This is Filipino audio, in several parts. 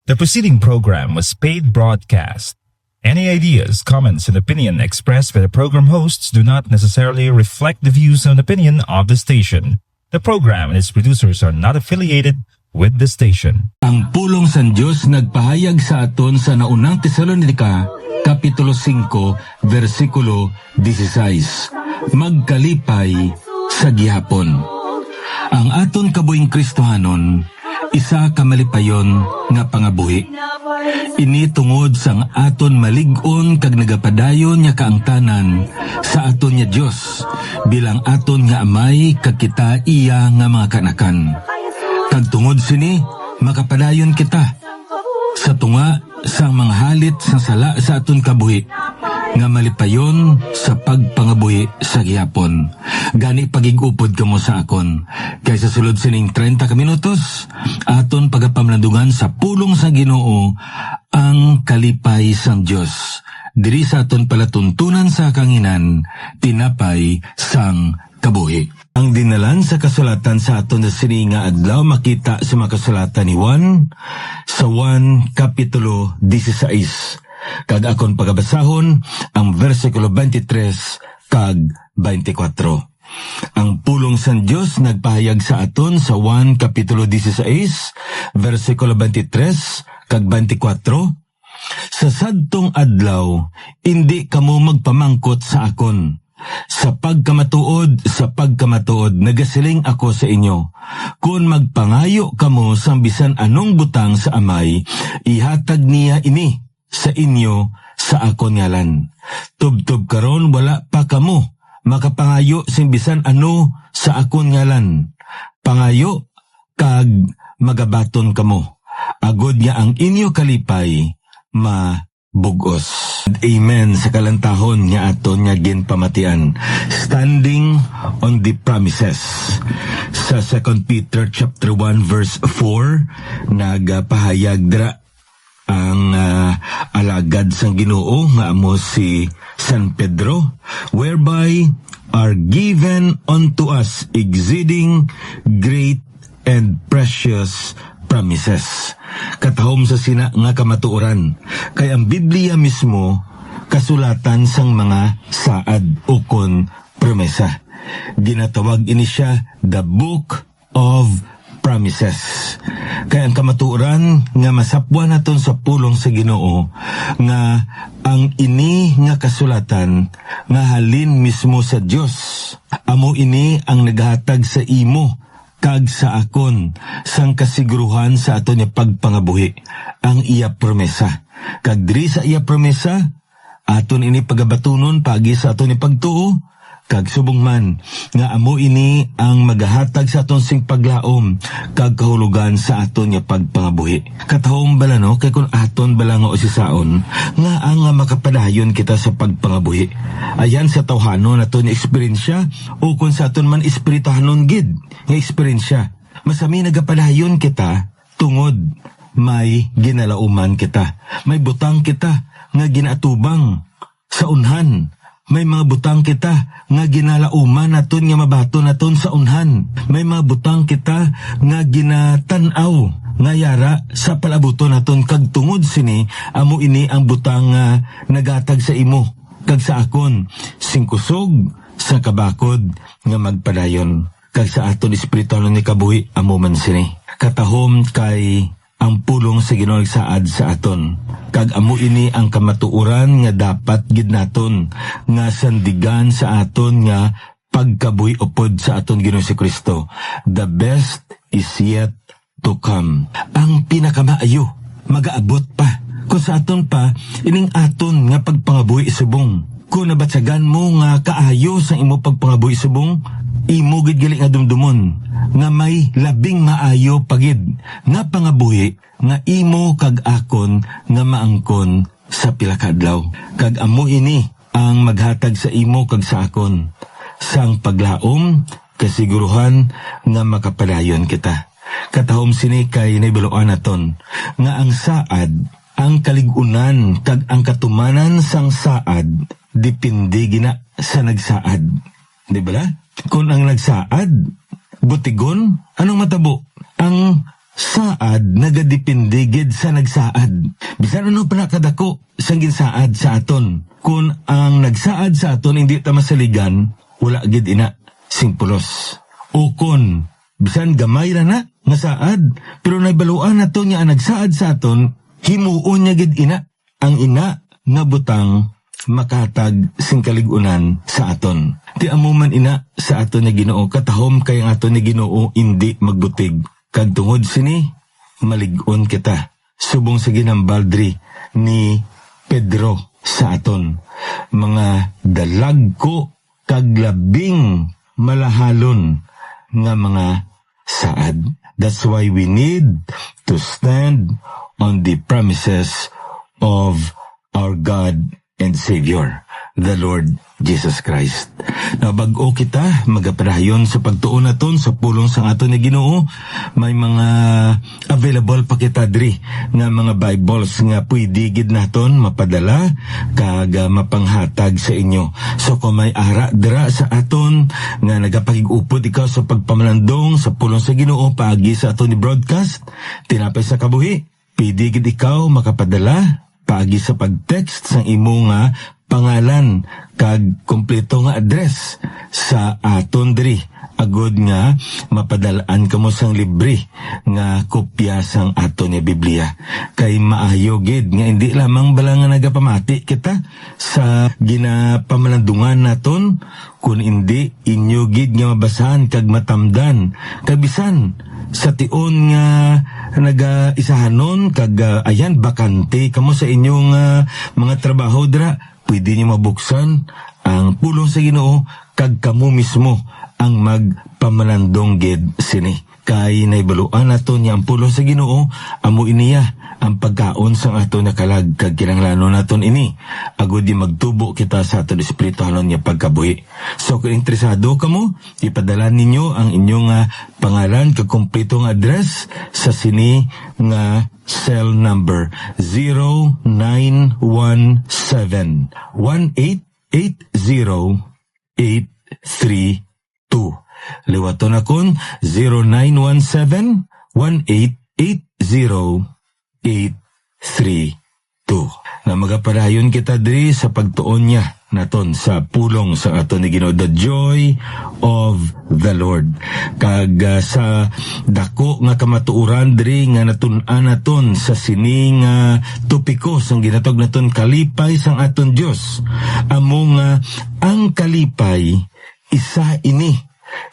The preceding program was paid broadcast. Any ideas, comments, and opinion expressed by the program hosts do not necessarily reflect the views and opinion of the station. The program and its producers are not affiliated with the station. Ang pulong San Diyos nagpahayag sa aton sa naunang Tesalonica, Kapitulo 5, versikulo 16. Magkalipay sa gihapon. Ang aton kabuhing Kristohanon, isa kamalipayon nga pangabuhi. Ini tungod sang aton malig-on kag nagapadayon nya kaangtanan sa aton nya Dios bilang aton nga amay kag kita iya nga mga kanakan. Kag tungod sini makapadayon kita sa tunga sang mga halit sa sala sa aton kabuhi nga malipayon sa pagpangabuhi sa gihapon. Gani pagigupod kamo sa akon. Kay sa sulod sining 30 ka minutos, aton pagapamlandungan sa pulong sa Ginoo ang kalipay sang Dios. Diri sa aton palatuntunan sa kanginan, tinapay sang kabuhi. Ang dinalan sa kasulatan sa aton na sininga adlaw makita sa mga kasulatan ni Juan sa Juan Kapitulo 16. Kag akon pagabasahon ang versikulo 23 kag 24. Ang pulong San Diyos nagpahayag sa aton sa Juan Kapitulo 16, versikulo 23 kag 24. Sa sadtong adlaw, hindi kamo magpamangkot sa akon. Sa pagkamatuod, nagasiling ako sa inyo. Kung magpangayo kamo sang bisan anong butang sa amay, ihatag niya ini sa inyo sa akon ngalan. Tubtob karon wala pa kamo makapangayo sing bisan ano sa akon ngalan. Pangayo kag magabaton kamo. Agod nga ang inyo kalipay mabugos. Amen sa kalantahon nga aton nga ginpamatian. Standing on the promises. Sa 2 Peter chapter 1 verse 4 nagpahayag dira ang alagad sang Ginoo nga amo si San Pedro, whereby are given unto us exceeding great and precious promises. Katahom sa sina nga kamatuoran, kay ang Biblia mismo kasulatan sang mga saad ukon promesa. Ginatawag ini siya the Book of Promises. Kaya ang kamatuoran nga masapwan naton sa pulong sa Ginoo nga ang ini nga kasulatan nga halin mismo sa Dios. Amo ini ang naghatag sa imo kag sa akon sang kasiguruhan sa aton nga pagpangabuhi, ang iya promesa. Kag diri sa iya promesa aton ini pagabatunon pagi sa aton nga pagtuo. Kag subong man nga amo ini ang magahatag sa aton sing paglaom kag kahulugan sa aton nga pagpangabuhi. Katahom bala no kay kun aton bala nga usisaon nga ang makapadayon kita sa pagpangabuhi. Ayan sa tawhanon aton nga eksperyensya o kun sa aton man espirituhanon gid nga eksperyensya. Masami nagapadayon kita tungod may ginalauman kita. May butang kita nga ginatubang sa unhan. May mga butang kita nga ginalauman naton nga mabaton naton sa unhan. May mga butang kita nga ginatanaw nga yara sa palabuton naton kag tungod sini amo ini ang butang nga nagatag sa imo kag sa akon sing kusog sa kabakod nga magpadayon kag sa aton espiritual ni kabuhi amo man sini. Katahom kay ang pulong sa Ginoo saad sa aton. Kag amo ini ang kamatuoran nga dapat gid naton nga sandigan sa aton nga pagkabuhi upod sa aton Ginoo si Kristo. The best is yet to come. Ang pinakamaayo magaabot pa. Kung sa aton pa ining aton nga pagpangabuhi subong. Kung nabatsagan mo nga kaayo sa imo pagpangabuhi subong, imo gid gali nga dumdumon nga may labing maayo pagid nga pangabuhi nga imo kag akon nga maangkon sa pila ka adlaw. Kag amo ini ang maghatag sa imo kag sa akon sang paglaom kasiguruhan nga makapadayon kita. Katahom sini kay naibaluan naton nga ang saad, ang kaligunan kag ang katumanan sang saad depende gina sa nagsaad. Di ba? Kung ang nagsaad butigon, anong matabo? Ang saad nagadipindigid sa nagsaad. Bisan ano pa nakadako sang ginsaad sa aton. Kung ang nagsaad sa aton hindi ta masaligan, wala gid ina singpulos. O kun bisan gamay ra na nga saad, pero naibaluan nato niya ang nagsaad sa aton, himuon niya gid ina ang ina nga butang makatag sing kaligunan sa aton. Ti amuman ina sa aton nga Ginoo, katahom kay ang aton nga Ginoo indi magbutig. Kag tungod sini malig-on kita. Subong sa ginambaldri ni Pedro sa aton. Mga dalagko kag labing malahalon nga mga saad. That's why we need to stand on the promises of our God and Savior, the Lord Jesus Christ. Na bag-o kita magapadayon sa pagtuon naton sa pulong sang aton ni Ginoo, may mga available pa kita diri nga mga Bibles nga pwede gid naton mapadala kag mapanghatag sa inyo. So kung may ara dira sa aton nga nagapakig-upod ikaw sa pagpamalandong sa pulong sa Ginoo paagi sa aton ni broadcast, tinapay sa kabuhi, pwede gid ikaw makapadala paagi sa pag-text sa imo nga pangalan kag kompleto nga address sa aton diri agod nga mapadalaan kamo sang libre nga kopya sang aton nga Biblia. Kay maayo gid nga hindi lamang bala nga nagapamati kita sa ginapamalandungan naton, kun hindi inyo gid nga mabasahan kag matamdan kabisan sa tion nga naga-isahanon kag ayan bakante kamo sa inyong mga trabaho dira, pwede niyo mabuksan ang pulong sa Ginoo kag kamo mismo ang magpamalandong gid sini. Kay naibaluan nato niya ang pulong sa Ginoo, amo iniya ang pagkaon sang ato na kalag kag kinahanglanon naton ini agud di magtubo kita sa aton espiritu halon niya pagkabuhi. So kung interesado kamo, ipadala ninyo ang inyong pangalan kag kompletong address sa sini nga cell number 0917-1880-832. Liwaton akon 0917-1880-832. Na magapadayon kita diri sa pagtuon niya naton sa pulong sa aton ni Ginoo, the joy of the Lord. Kag sa dako nga kamatuoran diri nga natun-an naton sa sining topiko sang ginatog naton kalipay sang aton Dios. Amo nga ang kalipay isa ini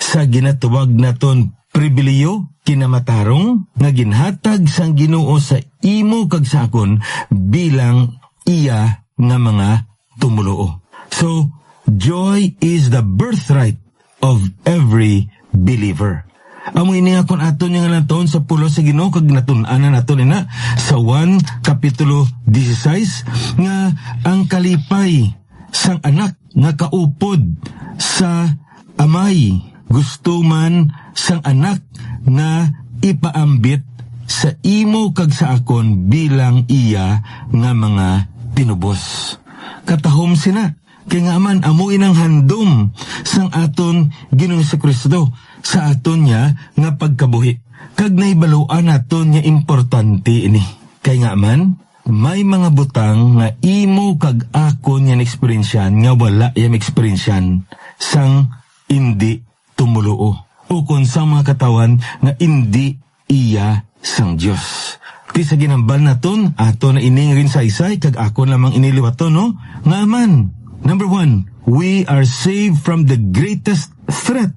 sa ginatuwag naton pribiliyo kinamatarong nga ginhatag sang Ginoo sa imo kag sa akon bilang iya nga mga tumuluo. So, joy is the birthright of every believer. Amo ini nga kon aton nga lantaon sa pulo sa Ginoo kag natun-anan naton ina sa 1 kapitulo 16 nga ang kalipay sang anak nga kaupod sa amay, gusto man sang anak nga ipaambit sa imo kag sa akon bilang iya nga mga tinubos. Katahom sina, kay nga man amo inang handom sang aton Ginoong Kristo sa aton niya nga pagkabuhi. Kag naibaluan naton niya importante ini. Kay nga man, may mga butang nga imo kag akon yan eksperyensyan nga wala yung eksperyensyan sang hindi tumuluo. O kung sa mga katawan nga hindi iya sang Diyos. Ti sa ginambal naton, ato na ining rin sa isay, kag ako lamang iniliwato, no? Nga man, number 1, we are saved from the greatest threat.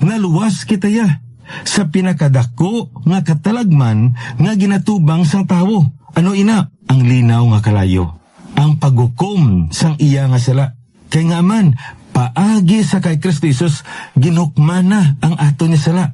Naluwas kita ya sa pinakadako nga katalagman nga ginatubang sang tawo. Ano ina? Ang linaw nga kalayo. Ang paghukom sang iya nga sala. Kay nga man, paagi sa kay Kristo Jesus, ginukmana ang ato niya sala.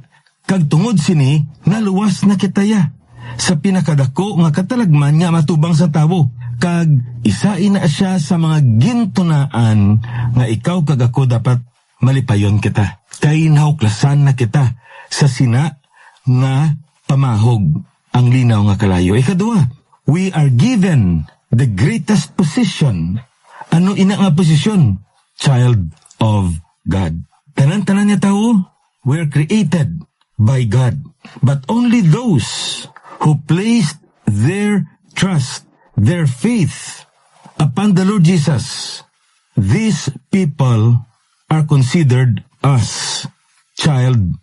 Kag tungod sini, naluwas na kitaya sa pinakadako nga katalagman nga matubang sa tawo. Kag isa ina siya sa mga gintunaan nga ikaw kag ako dapat malipayon kita. Kay nahuklasan na kita sa sina nga pamahog ang linaw nga kalayo. Ikadua, we are given the greatest position. Ano ina nga posisyon? Child of God. Tanan-tanan niya tao, we are created by God, but only those who placed their trust, their faith upon the Lord Jesus. These people are considered as child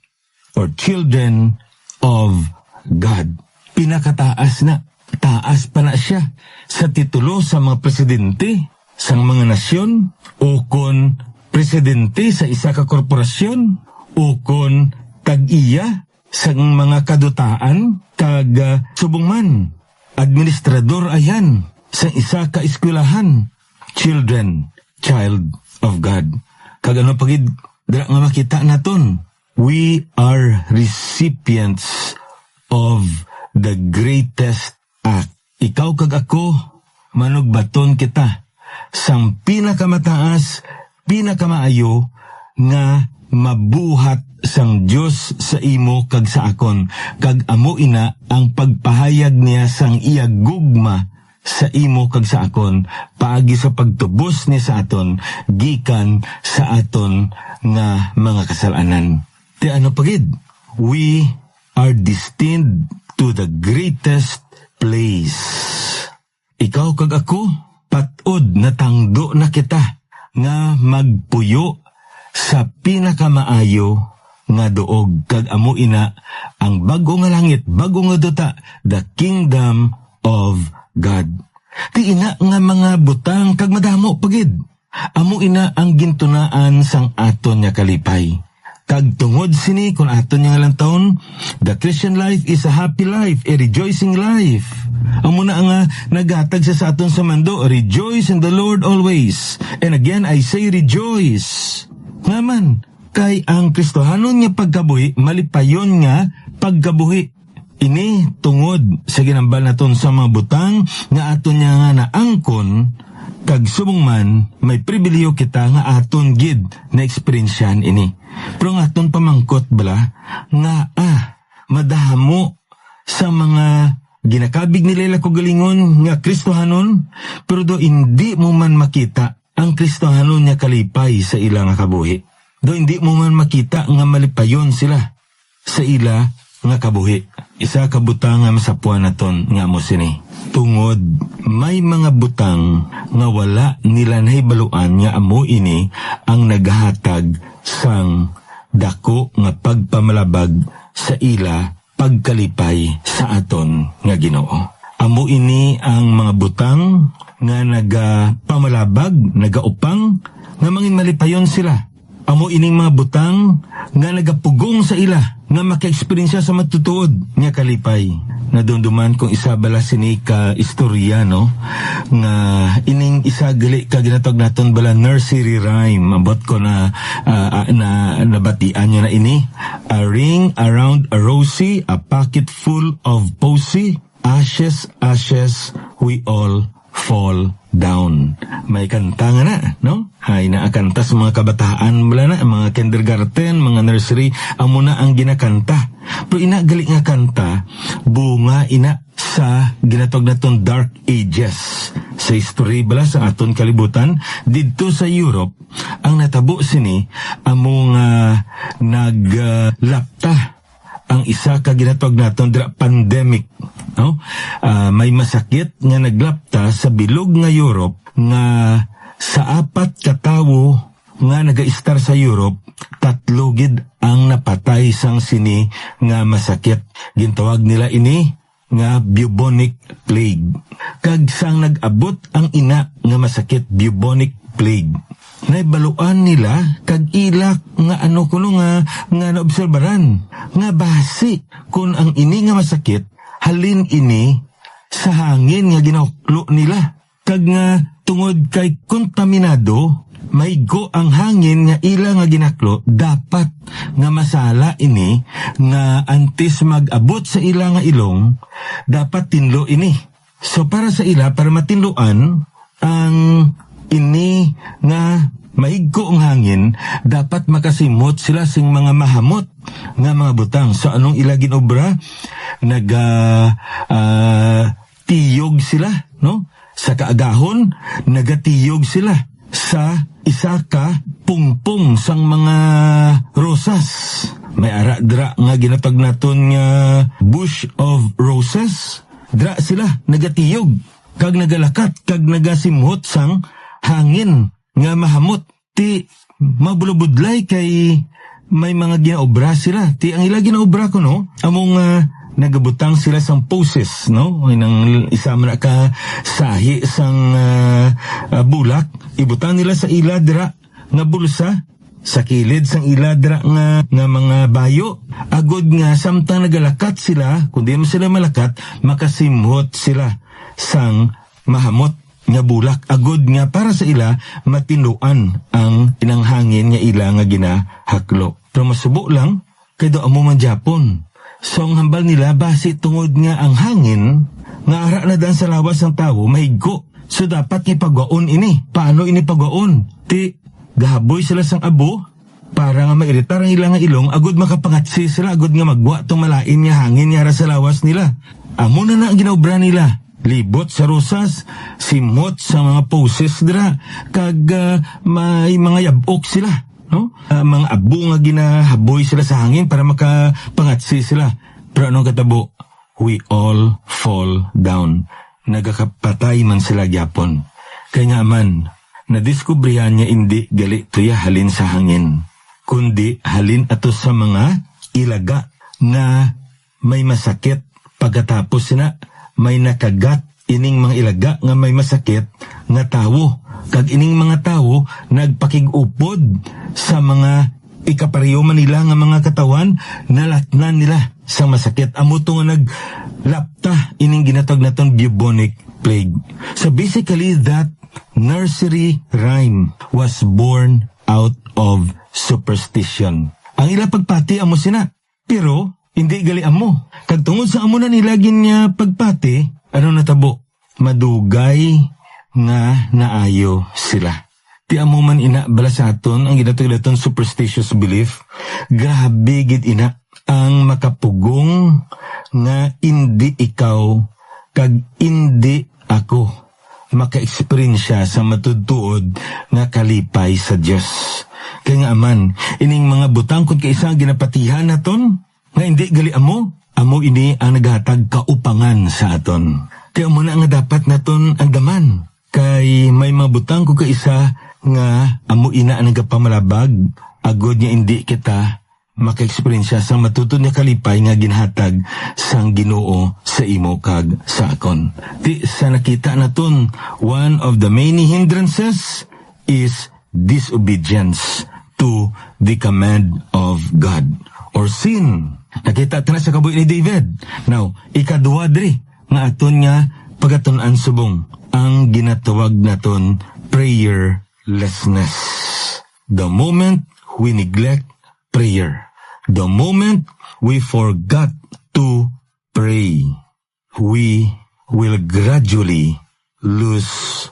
or children of God. Pinakataas na, taas pa na siya sa titulo sa mga presidente sa mga nasyon, o kon presidente sa isa ka korporasyon, o kon tag-iya sa mga kadutaan, kag subong administrador ayan sa isa ka eskwelahan. Child of God. Kag ano pagid dira nga makita naton, we are recipients of the greatest act. Ikaw kag ako, manugbaton kita sang pinakamataas, pinakamaayo nga mabuhat sang Dios sa imo kag sa akon, kag amo ina ang pagpahayag niya sang iya gugma sa imo kag sa akon, paagi sa pagtubos niya sa aton gikan sa aton nga mga kasalanan. Ti ano pagid, we are destined to the greatest place. Ikaw kag ako, patod na tangdo na kita nga magpuyo sa pinakamaayo nga doog, kag amo ina ang bago nga langit, bago nga duta, the kingdom of God. Ti ina nga mga butang kag madamo pagid, amo ina ang gintunaan sang aton nga kalipay. Kag tungod sini kung aton nga lang taon, the Christian life is a happy life, a rejoicing life. Amo na nga naghatag sa aton sa mando, rejoice in the Lord always. And again I say rejoice. Ngaman, kay ang Kristohanon nga pagkabuhi, malipayon nga pagkabuhi. Ini tungod sa ginambal naton sa mga butang nga aton nga naangkon, kag subong man may pribilehyo kita nga aton gid na eksperyensyan ini. Pero nga aton pamangkot bala nga madahamo sa mga ginakabig nila ko galingon nga Kristohanon, pero do hindi mo man makita ang Kristohanon nga kalipay sa ila nga kabuhi. Do hindi mo man makita nga malipayon sila sa ila nga kabuhi. Isa ka butang nga masapuan naton nga mo sini. Tungod may mga butang nga wala nila nahibaluan nga amo ini ang naghatag sang dako nga pagpamalabag sa ila pagkalipay sa aton nga Ginoo. Amo ini ang mga butang nga nagapamalabag, nagaupang nga mangin malipayon sila. Amo ining mga butang nga nagapugong sa ila nga maka-eksperyensya sa matutuod nga kalipay. Nadumduman kung isa bala sini ka istoryano nga ining isa gali ka ginatawag naton bala nursery rhyme. Abot ko na nabatian nyo na ini. A ring around a rosy, a pocket full of posy, ashes, ashes, we all fall down. May kanta nga na, no? Hay naakanta sa mga kabataan bala na, mga kindergarten, mga nursery, amo na ang ginakanta. Pero ina gali nga kanta, bunga ina sa ginatawag natong Dark Ages. Sa history bala sa aton kalibutan, didto sa Europe, ang natabo sini, amo nga naglapta ang isa ka ginatawag naton pandemic, no? May masakit nga naglapta sa bilog nga Europe nga sa 4 ka tawo nga naga-star sa Europe, 3 gid ang napatay sang sini nga masakit. Gintawag nila ini nga bubonic plague. Kag sang nag-abot ang ina nga masakit, bubonic plague, naibaluan nila kag ilak nga ano kuno nga naobserbaran nga basi kung ang ini nga masakit halin ini sa hangin nga ginahuklo nila, kag nga tungod kay kontaminado maigo ang hangin nga ila nga ginaklo, dapat nga masala ini nga antes mag-abot sa ila nga ilong, dapat tinlo ini. So para sa ila, para matinluan ang ini nga maigko ang hangin, dapat makasimot sila sing mga mahamot nga mga butang. So anong ila ginobra? Tiyog sila, no? Sa kaagahon, nagatiyog sila sa isa ka pungpong sang mga rosas. May ara dra nga ginatag naton nga bush of roses. Dra sila nagatiyog kag nagalakat kag nagasimhot sang hangin nga mahamot. Ti mabulubudlay kay may mga ginaobra sila. Ti ang ila ginaobra ko no, among nagabutang sila sang poses, no? Nang isa man ka sahi sang bulak, ibutang nila sa ila dira nga bulsa sa kilid sang ila dira nga mga bayo. Agod nga samtang nagalakat sila, kundi mo sila malakat, makasimhot sila sang mahamot nga bulak. Agod nga para sa ila matinuan ang inanghangin nga ila nga ginahaklo. Pero masubo lang kay do amo man Japon. So ang hambal nila base tungod nga ang hangin nga ara na dan sa lawas ng tao mahiggo. So dapat ipagwaon ini. Paano ini pagwaon? Ti gahaboy sila sang abo para nga mairitar ang ilang ilong, agud makapangatsi sila, agud nga magwa tong malain nga hangin nga sa lawas nila. Amo na ang ginaobra nila. Libot sa rosas, simot sa mga poses dira, kag may mga yabok sila, no? Mga abo nga ginahaboy sila sa hangin para makapangatsi sila. Pero anong katabo? We all fall down. Nagakapatay man sila gyapon. Kaya nga man, nadiskubrihan niya hindi gali tuya halin sa hangin, kundi halin ato sa mga ilaga nga may masakit pagkatapos na may nakagat ining mga ilaga nga may masakit nga tawo. Kag ining mga tawo nagpakigupod sa mga ikapareho man nila nga mga katawan, nalatnan nila sa masakit. Amo to nga naglapta ining ginatawag naton bubonic plague. So basically that nursery rhyme was born out of superstition. Ang ila pagpati amo sina, pero hindi gali amo. Kag tungod sa amo na nilagin niya pagpati, ano natabo? Madugay nga naayo sila. Ti amo man ina bala sa aton ang ginatawag naton superstitious belief. Grabe gid ina ang makapugong nga hindi ikaw kag hindi ako maka-eksperyensya sa matudtuod nga kalipay sa Dios. Kaya nga aman, ining mga butang kung kaisa ginapatihan naton, nga hindi gali amo ini ang naghatag kaupangan sa aton. Kaya mo na nga dapat naton ang daman. Kay may mga butang kung kaisa nga amo ina ang nagapamalabag, agod niya hindi kita maka-eksperyensya sa matutod nga kalipay nga ginhatag sang Ginoo sa imo kag sa akon. Di sa nakita naton, one of the many hindrances is disobedience to the command of God or sin. Nakita ito na sa kabuhi ni David. Now, ikaduwa diri nga aton nga pagatun-an subong ang ginatawag naton prayerlessness. The moment we neglect prayer, the moment we forgot to pray, we will gradually lose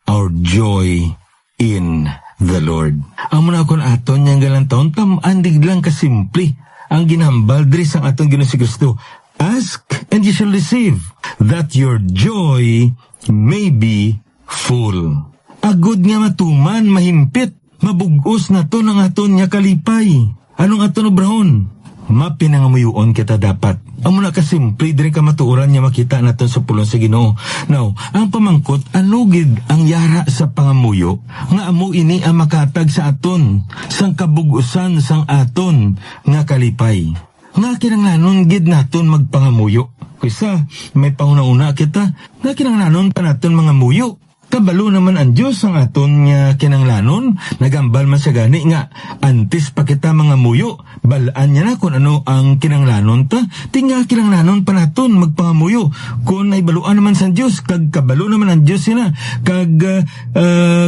our joy in the Lord. Amo na akong aton niyang galang taon, tamandig lang kasimple ang ginhambal diri sang aton Ginoo si Kristo. Ask and you shall receive, that your joy may be full. Agud nga matuman, mahimpit, mabugos na to ng aton nga kalipay. Anong aton obrahon? Mapinangamuyuon kita dapat. Amo na kasimple diri ka matuoran niya makita naton sa pulong sa Ginoo. Now, ang pamangkot, ano gid ang yara sa pangamuyo nga amo ini ang makatag sa aton sang kabugusan sang aton nga kalipay. Nga kinanglanon gid naton magpangamuyo. Kaysa may pangunauna kita, nga kinanglanon pa naton mga muyo. Kabalo naman ang Diyos ang aton nga kinanglanon, nagambal man sa gani nga, antes pa kita mga muyo, balaan niya na kung ano ang kinanglanon ta, tinga kinanglanon pa naton magpangamuyo, kung ay baluan naman sa Diyos, kag kabalo naman ang Diyos sina, kag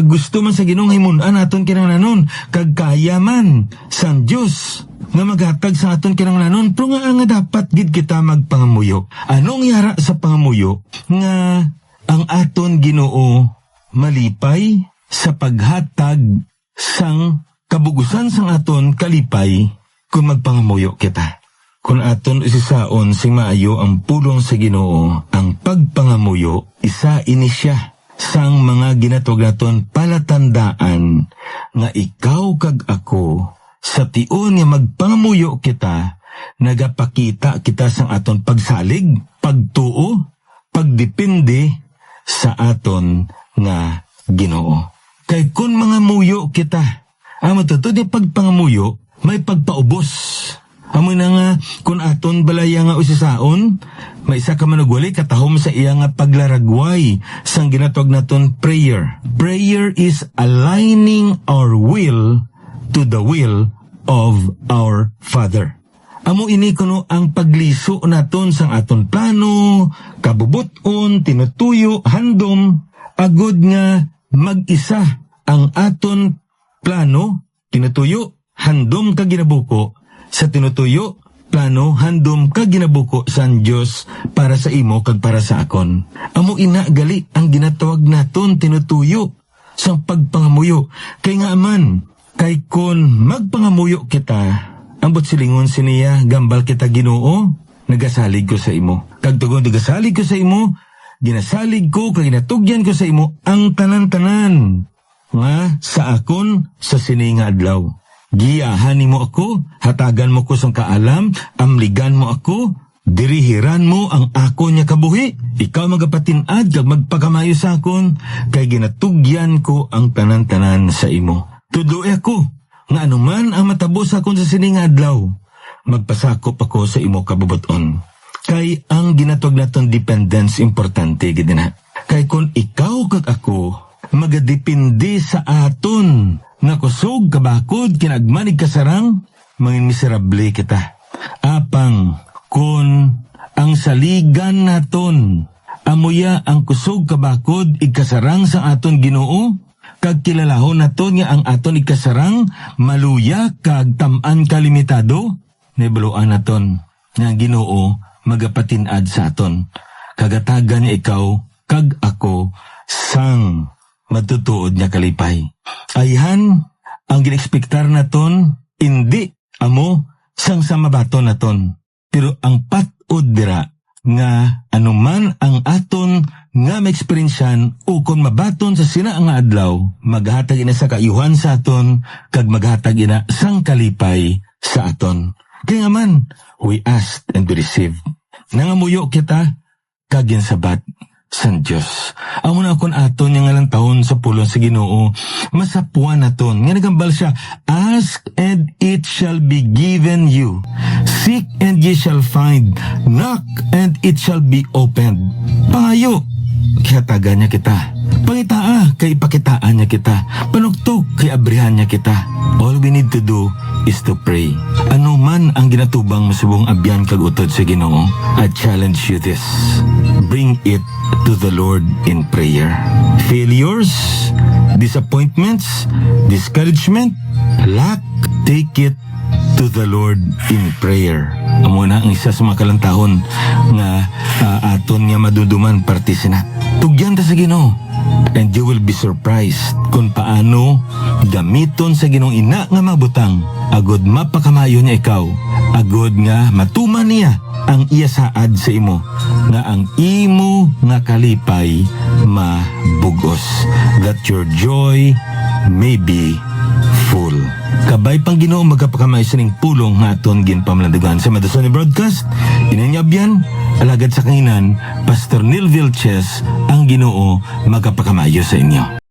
gusto man sa Ginoong himunan aton kinanglanon, kag kaya man sa Diyos, nga maghatag sa aton kinanglanon, pero nga dapat gid kita magpangamuyo. Anong yara sa pangamuyo? Nga ang aton Ginoo malipay sa paghatag sang kabugusan sang aton kalipay kung magpangamuyo kita. Kung aton isisaon sing maayo ang pulong sa Ginoo, ang pagpangamuyo isa ini siya sang mga ginatawag naton palatandaan nga ikaw kag ako sa tion nga magpangamuyo kita, nagapakita kita sa aton pagsalig, pagtuo, pagdepende sa aton nga Ginoo. Kay kun mga muyo kita, ang matutod yung pagpangamuyo, may pagpaubos. Amo na nga, kung aton balaya nga usisaon, may isa ka manugwali katahom sa iya nga paglaragway sang ginatawag naton prayer. Prayer is aligning our will to the will of our Father. Amo ini kuno ang pagliso naton sang aton plano, kabubuton, tinutuyo, handom, agud nga mag-isa ang aton plano, tinutuyo, handom ka ginabuko, sa tinutuyo, plano, handom ka ginabuko san Diyos para sa imo kag para sa akon. Amo ina gali ang ginatawag naton tinutuyo sang pagpangamuyo. Kay nga man, kay kon magpangamuyo kita, ambot silingon siniya, gambal kita Ginoo, nagasalig ko sa imo. Kag tugon nagasalig ko sa imo, ginasalig ko, kag ginatugyan ko sa imo, ang tanan-tanan nga sa akon sa sininga adlaw. Giyahan mo ako, hatagan mo ko sang kaalam, amligan mo ako, dirihiran mo ang ako niya kabuhi. Ikaw magapatinad, kag magpagamayo sa akon, kay ginatugyan ko ang tanan-tanan sa imo. Tuduy ako, nga anuman ang matabos akon sa sininga adlaw, magpasakop ako sa imo kabubuton. Kay ang ginatawag naton dependence importante gid na. Kay kun ikaw kag ako magadepende sa aton nga kusog kabakod kinagmanig kasarang, mangin miserable kita. Apang kun ang saligan naton amuya ang kusog kabakod igkasarang sa aton Ginoo, kag kilalahon naton nga ang aton igkasarang maluya kag tam-an kalimitado, nibuluan naton nga Ginoo magapatinad sa aton. Kagatagan niya ikaw kag ako sang matutuod niya kalipay. Ayhan ang ginekspektar naton, hindi amo sang samabaton naton. Pero ang patod dira nga anuman ang aton nga maeksperiensyan o kung mabaton sa sina nga adlaw, maghatag ina sa kaayuhan sa aton kag maghatag ina sang kalipay sa aton. Kaya nga man, we ask and we receive. Nangamuyo kita kagin sabat san Diyos. Amo na akong aton yung ngalang taon sa pulong sa Ginoo, masapuan naton. Nga nagambal siya, ask and it shall be given you. Seek and ye shall find. Knock and it shall be opened. Pangayo, kaya taga niya kita. Pangitaa, kay ipakitaan niya kita. Panugtog, kay abrihan niya kita. All we need to do is to pray. Ano man ang ginatubang masubong abyan kag utod sa Ginoo, I challenge you this. Bring it to the Lord in prayer. Failures, disappointments, discouragement, lack, take it to the Lord in prayer. Amo na ang isa sa mga kalantahon nga aton nga maduduman partisina. Tugyan ta sa Ginoo. And you will be surprised kung paano gamiton sa Ginoong ina nga mabutang agod mapakamayo niya ikaw, agod nga matuman niya ang iya saad sa imo, nga ang imo nga kalipay mabugos, that your joy may be full. Kabay pang Ginoo magkapakamay sining pulong nga aton ginpamlandugan sa Madasoni Broadcast. Inanyabyan, alagad sa kanginan, Pastor Neil Vilches, ang Ginoo magkapakamayo sa inyo.